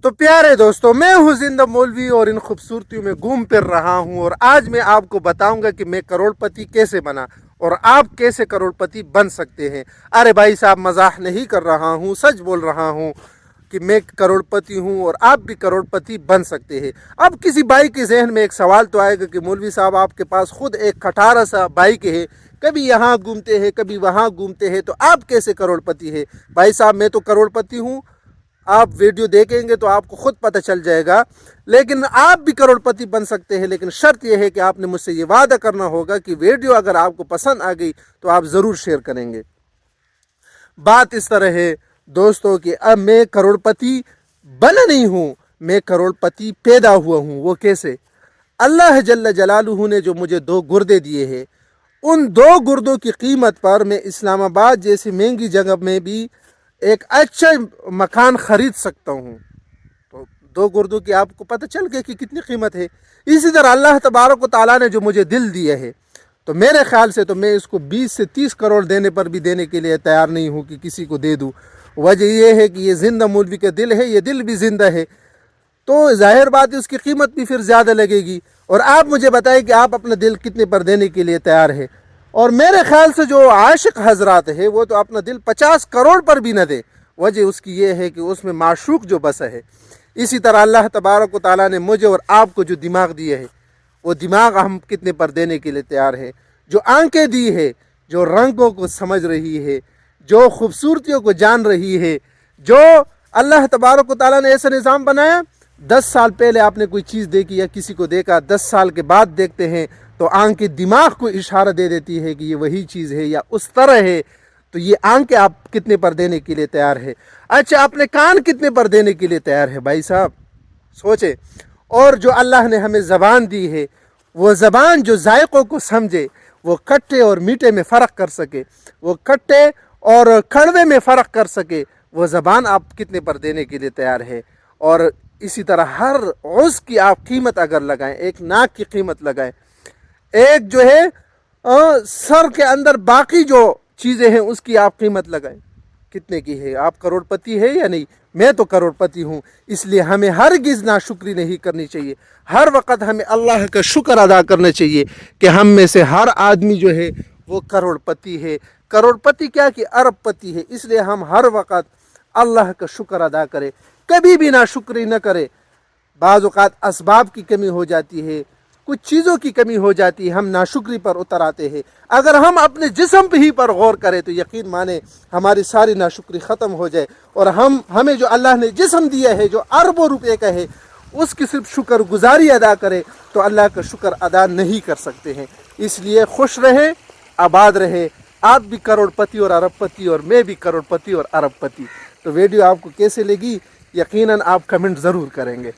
तो प्यारे दोस्तों, मैं हूँ जिंदा मौलवी और इन खूबसूरतियों में घूम फिर रहा हूँ और आज मैं आपको बताऊंगा कि मैं करोड़पति कैसे बना और आप कैसे करोड़पति बन सकते हैं। अरे भाई साहब, मजाक नहीं कर रहा हूँ, सच बोल रहा हूँ कि मैं करोड़पति हूँ और आप भी करोड़पति बन सकते हैं। अब किसी भाई के जहन में एक सवाल तो आएगा कि मौलवी साहब, आपके पास खुद एक खटारा सा बाइक है, कभी यहाँ घूमते हैं कभी वहाँ घूमते हैं, तो आप कैसे करोड़पति है? भाई साहब, मैं तो करोड़पति हूँ। आप वीडियो देखेंगे तो आपको खुद पता चल जाएगा। लेकिन आप भी करोड़पति बन सकते हैं, लेकिन शर्त यह है कि आपने मुझसे ये वादा करना होगा कि वीडियो अगर आपको पसंद आ गई तो आप ज़रूर शेयर करेंगे। बात इस तरह है दोस्तों कि अब मैं करोड़पति बना नहीं हूँ, मैं करोड़पति पैदा हुआ हूँ। वो कैसे? अल्लाह जल्ल जलालुहू ने जो मुझे 2 गुर्दे दिए हैं, उन 2 गुर्दों की कीमत पर मैं इस्लामाबाद जैसी महंगी जगह में भी एक अच्छा मकान ख़रीद सकता हूँ। तो 2 गुर्दों की आपको पता चल गया कि कितनी कीमत है। इसी तरह अल्लाह तबारक व तआला ने जो मुझे दिल दिया है, तो मेरे ख्याल से तो मैं इसको 20 से 30 करोड़ देने पर भी देने के लिए तैयार नहीं हूँ कि किसी को दे दूँ। वजह यह है कि ये ज़िंदा मौलवी का दिल है, ये दिल भी ज़िंदा है, तो ज़ाहिर बात है उसकी कीमत भी फिर ज़्यादा लगेगी। और आप मुझे बताएं कि आप अपना दिल कितने पर देने के लिए तैयार है। और मेरे ख्याल से जो आशिक हजरात है वो तो अपना दिल 50 करोड़ पर भी न दे। वजह उसकी ये है कि उसमें माशूक जो बसा है। इसी तरह अल्लाह तबारक व तआला ने मुझे और आपको जो दिमाग दिया है, वो दिमाग हम कितने पर देने के लिए तैयार है। जो आंखें दी है, जो रंगों को समझ रही है, जो खूबसूरतियों को जान रही है, जो अल्लाह तबारक व तआला ने ऐसा निज़ाम बनाया। 10 साल पहले आपने कोई चीज़ देखी या किसी को देखा, 10 साल के बाद देखते हैं तो आंखें दिमाग को इशारा दे देती है कि ये वही चीज़ है या उस तरह है। तो ये आंखें आप कितने पर देने के लिए तैयार है? अच्छा, अपने कान कितने पर देने के लिए तैयार है? भाई साहब सोचे। और जो अल्लाह ने हमें ज़बान दी है, वो ज़बान जो जायक़ों को समझे, वो खट्टे और मीठे में फ़र्क कर सके, वो खट्टे और कड़वे में फ़र्क कर सके, वो ज़बान आप कितने पर देने के लिए तैयार है? और इसी तरह हर उज़्व की आप कीमत अगर लगाएं, एक नाक की कीमत लगाएं, एक जो है सर के अंदर बाकी जो चीज़ें हैं उसकी आप कीमत लगाएं, कितने की है? आप करोड़पति है या नहीं? मैं तो करोड़पति हूँ। इसलिए हमें हरगिज़ नाशुक्री नहीं करनी चाहिए। हर वक्त हमें अल्लाह का शुक्र अदा करना चाहिए कि हम में से हर आदमी जो है वो करोड़पति है। करोड़पति क्या कि अरबपति है। इसलिए हम हर वक्त अल्लाह का शुक्र अदा करें, कभी भी नाशुक्री न करें। बाज़ औक़ात असबाब की कमी हो जाती है, कुछ चीज़ों की कमी हो जाती है, हम नाशुक्री पर उतर आते हैं। अगर हम अपने जिस्म ही पर गौर करें तो यकीन माने हमारी सारी नाशुक्री ख़त्म हो जाए और हमें जो अल्लाह ने जिस्म दिया है, जो अरबों रुपए का है, उसकी सिर्फ शुक्र गुजारी अदा करें तो अल्लाह का शुक्र अदा नहीं कर सकते हैं। इसलिए खुश रहें, आबाद रहें। आप भी करोड़पति और अरबपति और मैं भी करोड़पति और अरबपति। तो वीडियो आपको कैसे लगी, यकीनन आप कमेंट ज़रूर करेंगे।